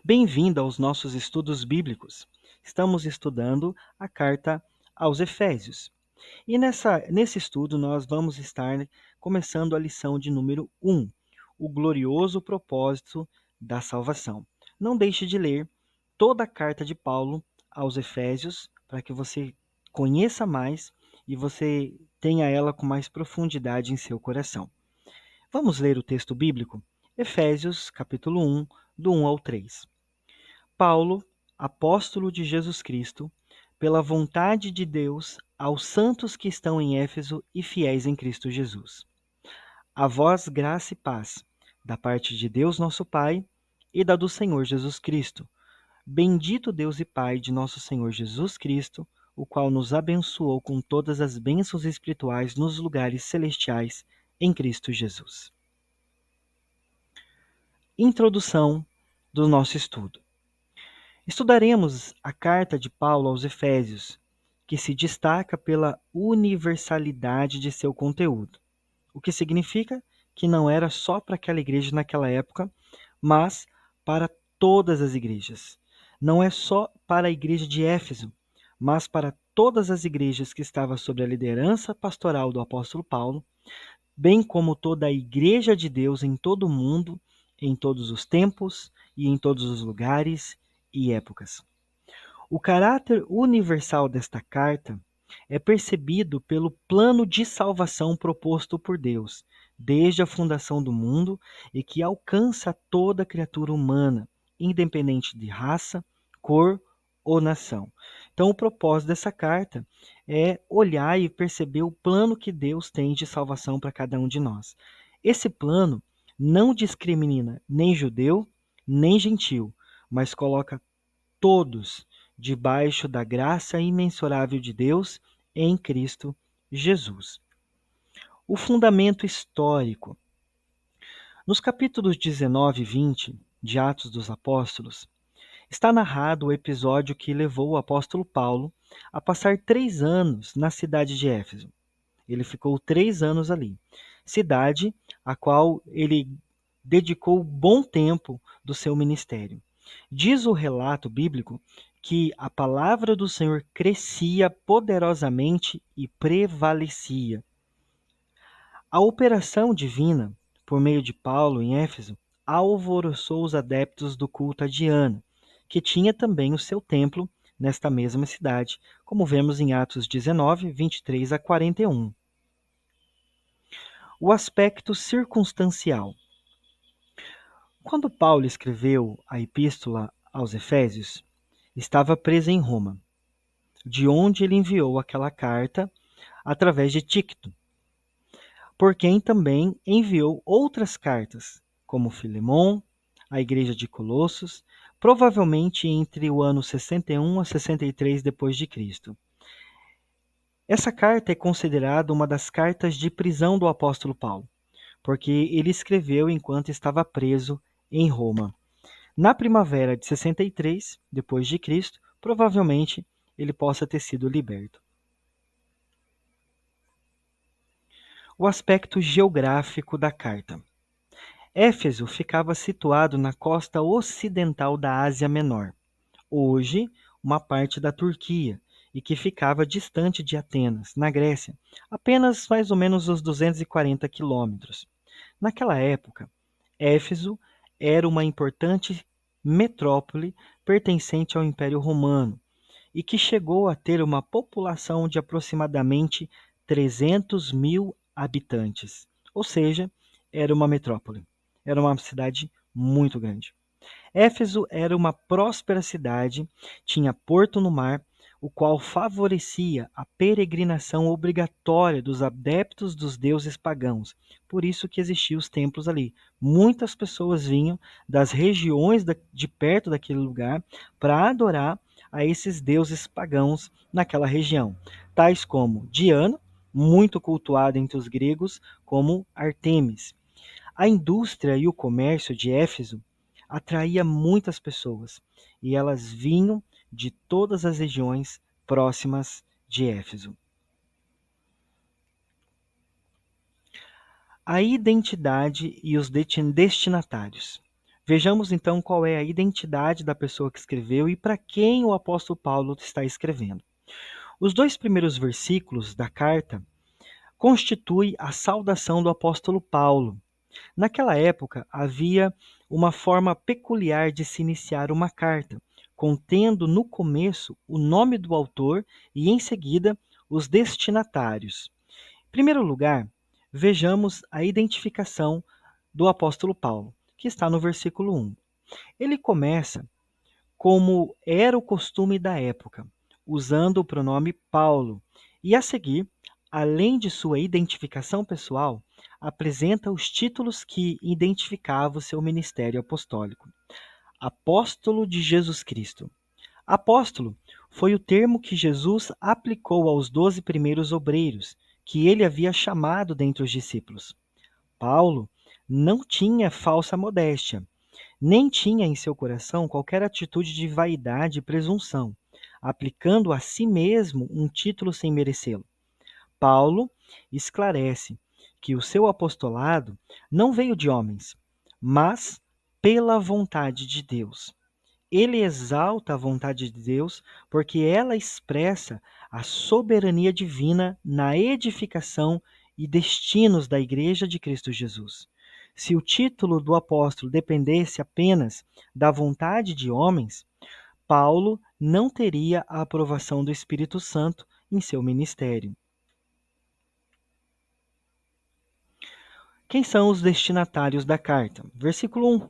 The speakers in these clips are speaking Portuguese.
Bem-vindo aos nossos estudos bíblicos. Estamos estudando a carta aos Efésios. E nesse estudo nós vamos estar começando a lição de número 1, o glorioso propósito da salvação. Não deixe de ler toda a carta de Paulo aos Efésios para que você conheça mais e você tenha ela com mais profundidade em seu coração. Vamos ler o texto bíblico? Efésios, capítulo 1, do 1 ao 3. Paulo, apóstolo de Jesus Cristo, pela vontade de Deus, aos santos que estão em Éfeso e fiéis em Cristo Jesus. A vós graça e paz, da parte de Deus nosso Pai e da do Senhor Jesus Cristo. Bendito Deus e Pai de nosso Senhor Jesus Cristo, o qual nos abençoou com todas as bênçãos espirituais nos lugares celestiais em Cristo Jesus. Introdução do nosso estudo. Estudaremos a carta de Paulo aos Efésios, que se destaca pela universalidade de seu conteúdo, o que significa que não era só para aquela igreja naquela época, mas para todas as igrejas. Não é só para a igreja de Éfeso, mas para todas as igrejas que estavam sob a liderança pastoral do apóstolo Paulo, bem como toda a igreja de Deus em todo o mundo, em todos os tempos e em todos os lugares e épocas. O caráter universal desta carta é percebido pelo plano de salvação proposto por Deus, desde a fundação do mundo e que alcança toda criatura humana, independente de raça, cor ou nação. Então, o propósito dessa carta é olhar e perceber o plano que Deus tem de salvação para cada um de nós. Esse plano não discrimina nem judeu, nem gentil, mas coloca todos debaixo da graça imensurável de Deus em Cristo Jesus. O fundamento histórico. Nos capítulos 19 e 20 de Atos dos Apóstolos, está narrado o episódio que levou o apóstolo Paulo a passar 3 anos na cidade de Éfeso. Ele ficou 3 anos ali, cidade a qual ele dedicou bom tempo do seu ministério. Diz o relato bíblico que a palavra do Senhor crescia poderosamente e prevalecia. A operação divina, por meio de Paulo em Éfeso, alvoroçou os adeptos do culto a Diana, que tinha também o seu templo nesta mesma cidade, como vemos em Atos 19, 23 a 41. O aspecto circunstancial. Quando Paulo escreveu a epístola aos Efésios, estava preso em Roma, de onde ele enviou aquela carta através de Tíquito, por quem também enviou outras cartas, como Filemon, a igreja de Colossos, provavelmente entre o ano 61 a 63 depois de Cristo. Essa carta é considerada uma das cartas de prisão do apóstolo Paulo, porque ele escreveu enquanto estava preso em Roma. Na primavera de 63, depois de Cristo, provavelmente ele possa ter sido liberto. O aspecto geográfico da carta. Éfeso ficava situado na costa ocidental da Ásia Menor, hoje uma parte da Turquia, e que ficava distante de Atenas, na Grécia, apenas mais ou menos uns 240 quilômetros. Naquela época, Éfeso era uma importante metrópole pertencente ao Império Romano e que chegou a ter uma população de aproximadamente 300 mil habitantes. Ou seja, era uma metrópole. Era uma cidade muito grande. Éfeso era uma próspera cidade, tinha porto no mar, o qual favorecia a peregrinação obrigatória dos adeptos dos deuses pagãos. Por isso que existiam os templos ali. Muitas pessoas vinham das regiões de perto daquele lugar para adorar a esses deuses pagãos naquela região, tais como Diana, muito cultuada entre os gregos, como Artemis. A indústria e o comércio de Éfeso atraía muitas pessoas, e elas vinham de todas as regiões próximas de Éfeso. A identidade e os destinatários. Vejamos então qual é a identidade da pessoa que escreveu e para quem o apóstolo Paulo está escrevendo. Os dois primeiros versículos da carta constituem a saudação do apóstolo Paulo. Naquela época, havia uma forma peculiar de se iniciar uma carta, contendo no começo o nome do autor e, em seguida, os destinatários. Em primeiro lugar, vejamos a identificação do apóstolo Paulo, que está no versículo 1. Ele começa como era o costume da época, usando o pronome Paulo, e a seguir, além de sua identificação pessoal, apresenta os títulos que identificavam seu ministério apostólico. Apóstolo de Jesus Cristo. Apóstolo foi o termo que Jesus aplicou aos 12 primeiros obreiros, que ele havia chamado dentre os discípulos. Paulo não tinha falsa modéstia, nem tinha em seu coração qualquer atitude de vaidade e presunção, aplicando a si mesmo um título sem merecê-lo. Paulo esclarece que o seu apostolado não veio de homens, mas pela vontade de Deus. Ele exalta a vontade de Deus porque ela expressa a soberania divina na edificação e destinos da Igreja de Cristo Jesus. Se o título do apóstolo dependesse apenas da vontade de homens, Paulo não teria a aprovação do Espírito Santo em seu ministério. Quem são os destinatários da carta? Versículo 1.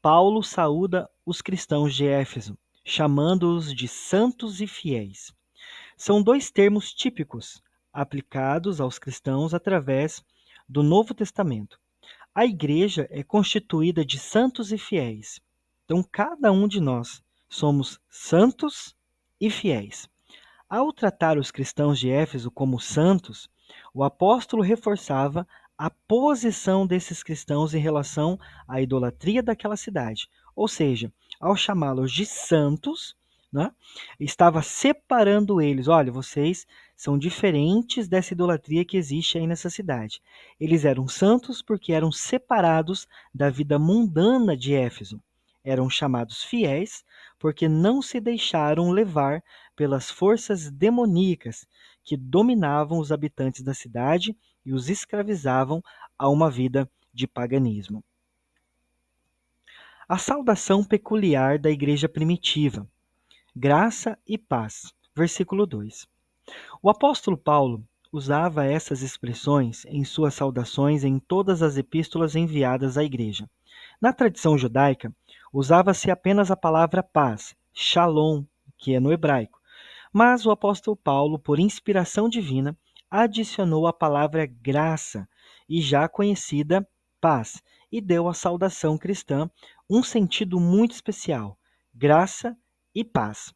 Paulo saúda os cristãos de Éfeso, chamando-os de santos e fiéis. São dois termos típicos aplicados aos cristãos através do Novo Testamento. A igreja é constituída de santos e fiéis. Então, cada um de nós somos santos e fiéis. Ao tratar os cristãos de Éfeso como santos, o apóstolo reforçava a posição desses cristãos em relação à idolatria daquela cidade. Ou seja, ao chamá-los de santos, né, estava separando eles. Olha, vocês são diferentes dessa idolatria que existe aí nessa cidade. Eles eram santos porque eram separados da vida mundana de Éfeso. Eram chamados fiéis porque não se deixaram levar pelas forças demoníacas que dominavam os habitantes da cidade e os escravizavam a uma vida de paganismo. A saudação peculiar da igreja primitiva. Graça e paz. Versículo 2. O apóstolo Paulo usava essas expressões em suas saudações em todas as epístolas enviadas à igreja. Na tradição judaica, usava-se apenas a palavra paz, shalom, que é no hebraico. Mas o apóstolo Paulo, por inspiração divina, adicionou a palavra graça e já conhecida paz, e deu à saudação cristã um sentido muito especial: graça e paz.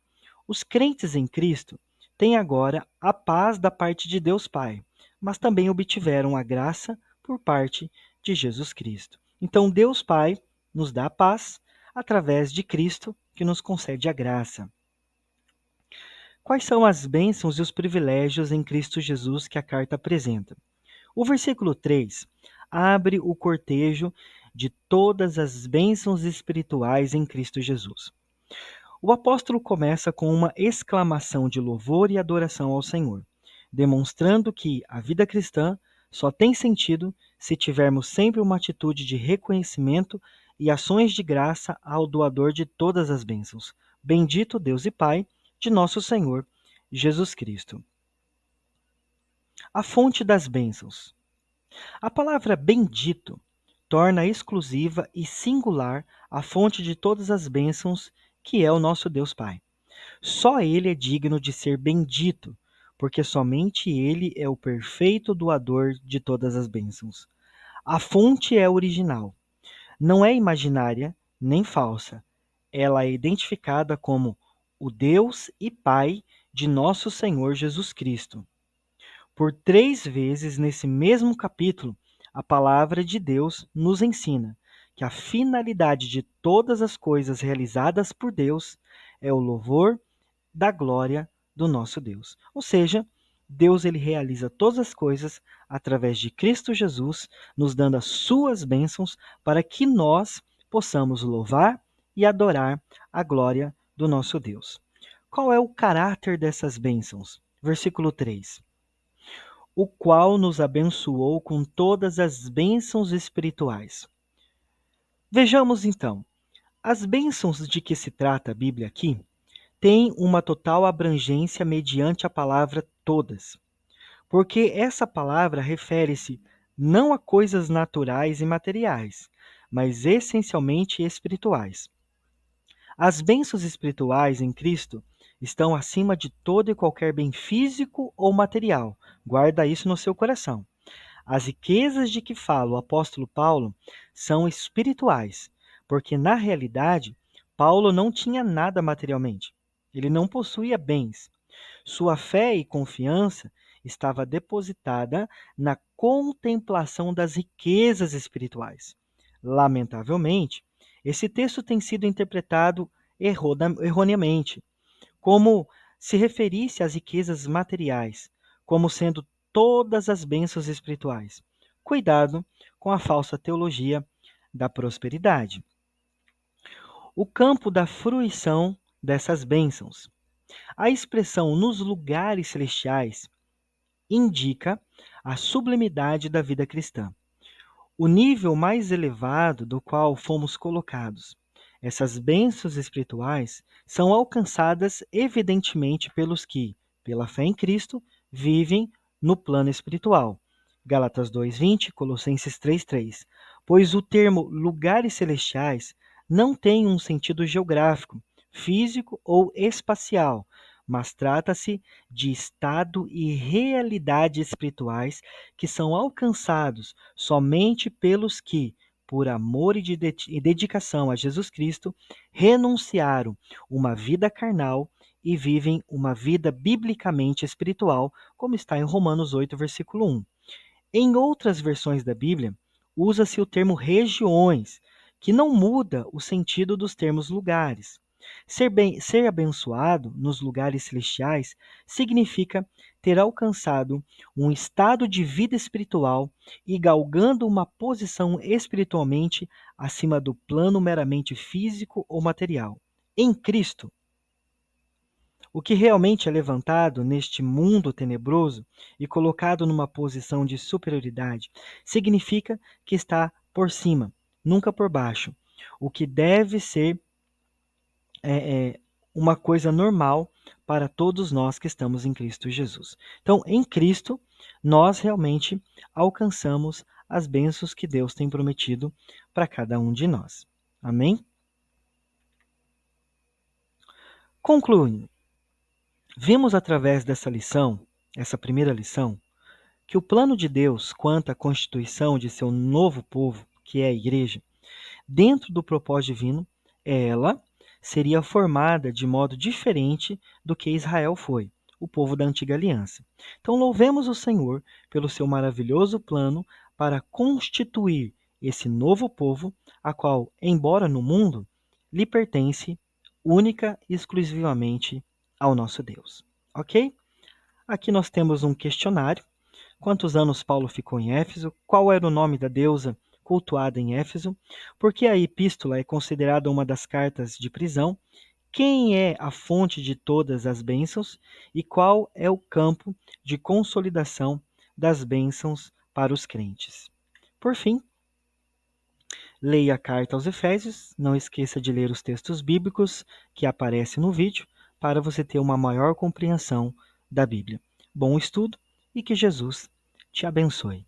Os crentes em Cristo têm agora a paz da parte de Deus Pai, mas também obtiveram a graça por parte de Jesus Cristo. Então, Deus Pai nos dá a paz através de Cristo, que nos concede a graça. Quais são as bênçãos e os privilégios em Cristo Jesus que a carta apresenta? O versículo 3 abre o cortejo de todas as bênçãos espirituais em Cristo Jesus. O apóstolo começa com uma exclamação de louvor e adoração ao Senhor, demonstrando que a vida cristã só tem sentido se tivermos sempre uma atitude de reconhecimento e ações de graça ao doador de todas as bênçãos. Bendito Deus e Pai de nosso Senhor Jesus Cristo. A fonte das bênçãos. A palavra bendito torna exclusiva e singular a fonte de todas as bênçãos, que é o nosso Deus Pai. Só Ele é digno de ser bendito, porque somente Ele é o perfeito doador de todas as bênçãos. A fonte é original, não é imaginária nem falsa. Ela é identificada como o Deus e Pai de nosso Senhor Jesus Cristo. Por 3 vezes nesse mesmo capítulo, a palavra de Deus nos ensina que a finalidade de todas as coisas realizadas por Deus é o louvor da glória do nosso Deus. Ou seja, Deus ele realiza todas as coisas através de Cristo Jesus, nos dando as suas bênçãos para que nós possamos louvar e adorar a glória do nosso Deus. Qual é o caráter dessas bênçãos? Versículo 3. O qual nos abençoou com todas as bênçãos espirituais. Vejamos então, as bênçãos de que se trata a Bíblia aqui têm uma total abrangência mediante a palavra todas, porque essa palavra refere-se não a coisas naturais e materiais, mas essencialmente espirituais. As bênçãos espirituais em Cristo estão acima de todo e qualquer bem físico ou material. Guarda isso no seu coração. As riquezas de que fala o apóstolo Paulo são espirituais, porque na realidade Paulo não tinha nada materialmente. Ele não possuía bens. Sua fé e confiança estava depositada na contemplação das riquezas espirituais. Lamentavelmente, esse texto tem sido interpretado erroneamente, como se referisse às riquezas materiais, como sendo todas as bênçãos espirituais. Cuidado com a falsa teologia da prosperidade. O campo da fruição dessas bênçãos. A expressão nos lugares celestiais indica a sublimidade da vida cristã, o nível mais elevado do qual fomos colocados. Essas bênçãos espirituais são alcançadas evidentemente pelos que, pela fé em Cristo, vivem no plano espiritual. Gálatas 2:20, Colossenses 3:3. Pois o termo lugares celestiais não tem um sentido geográfico, físico ou espacial, mas trata-se de estado e realidade espirituais que são alcançados somente pelos que, por amor e dedicação a Jesus Cristo, renunciaram uma vida carnal e vivem uma vida biblicamente espiritual, como está em Romanos 8, versículo 1. Em outras versões da Bíblia, usa-se o termo regiões, que não muda o sentido dos termos lugares. Ser abençoado nos lugares celestiais significa ter alcançado um estado de vida espiritual e galgando uma posição espiritualmente acima do plano meramente físico ou material. Em Cristo, o que realmente é levantado neste mundo tenebroso e colocado numa posição de superioridade significa que está por cima, nunca por baixo, o que deve ser uma coisa normal para todos nós que estamos em Cristo Jesus. Então, em Cristo, nós realmente alcançamos as bênçãos que Deus tem prometido para cada um de nós. Amém? Concluindo, vimos através dessa lição, essa primeira lição, que o plano de Deus quanto à constituição de seu novo povo, que é a igreja, dentro do propósito divino, ela seria formada de modo diferente do que Israel foi, o povo da antiga aliança. Então, louvemos o Senhor pelo seu maravilhoso plano para constituir esse novo povo, a qual, embora no mundo, lhe pertence única e exclusivamente ao nosso Deus. Ok? Aqui nós temos um questionário. Quantos anos Paulo ficou em Éfeso? Qual era o nome da deusa cultuada em Éfeso? Por que a epístola é considerada uma das cartas de prisão? Quem é a fonte de todas as bênçãos? E qual é o campo de consolidação das bênçãos para os crentes? Por fim, leia a carta aos Efésios. Não esqueça de ler os textos bíblicos que aparecem no vídeo para você ter uma maior compreensão da Bíblia. Bom estudo e que Jesus te abençoe.